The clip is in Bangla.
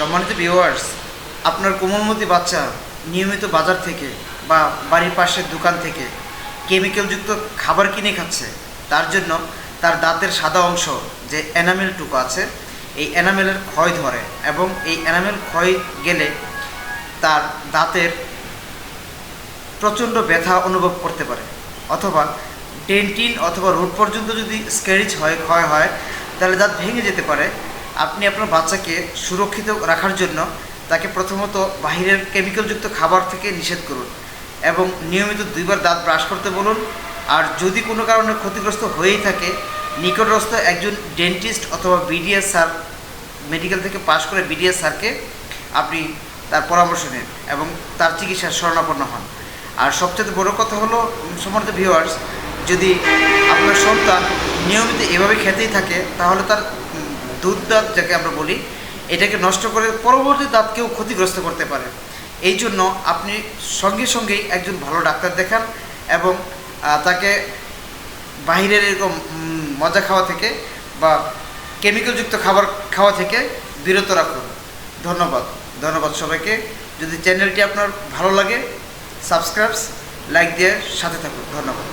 সম্মানিত ভিউয়ার্স, আপনার কোমলমতি বাচ্চা নিয়মিত বাজার থেকে বা বাড়ির পাশের দোকান থেকে কেমিক্যালযুক্ত খাবার কিনে খাচ্ছে। তার জন্য তার দাঁতের সাদা অংশ যে এনামেলটুকু আছে, এই এনামেলের ক্ষয় ধরে এবং এই এনামেল ক্ষয় গেলে তার দাঁতের প্রচণ্ড ব্যথা অনুভব করতে পারে, অথবা ডেন্টিন অথবা রুট পর্যন্ত যদি স্ক্যারেজ হয়, ক্ষয় হয়, তাহলে দাঁত ভেঙে যেতে পারে। আপনি আপনার বাচ্চাকে সুরক্ষিত রাখার জন্য তাকে প্রথমত বাহিরের কেমিক্যালযুক্ত খাবার থেকে নিষেধ করুন এবং নিয়মিত 2বার দাঁত ব্রাশ করতে বলুন। আর যদি কোনো কারণে ক্ষতিগ্রস্ত হয়েই থাকে, নিকটস্থ একজন ডেন্টিস্ট অথবা বিডিএস স্যার, মেডিকেল থেকে পাশ করে বিডিএস স্যারকে আপনি তার পরামর্শ নিন এবং তার চিকিৎসার শরণাপন্ন হন। আর সবচেয়ে বড় কথা হলো, সম্মানিত ভিউয়ার্স, যদি আপনার সন্তান নিয়মিত এভাবে খেতেই থাকে, তাহলে তার দুধ দাঁত, যাকে আমরা বলি, এটাকে নষ্ট করে পরবর্তী দাঁতকেও ক্ষতিগ্রস্ত করতে পারে। এই জন্য আপনি সঙ্গে সঙ্গেই একজন ভালো ডাক্তার দেখান এবং তাকে বাহিরের এরকম মজা খাওয়া থেকে বা কেমিক্যালযুক্ত খাবার খাওয়া থেকে বিরত রাখুন। ধন্যবাদ সবাইকে। যদি চ্যানেলটি আপনার ভালো লাগে, সাবস্ক্রাইব, লাইক দিয়ে সাথে থাকুন। ধন্যবাদ।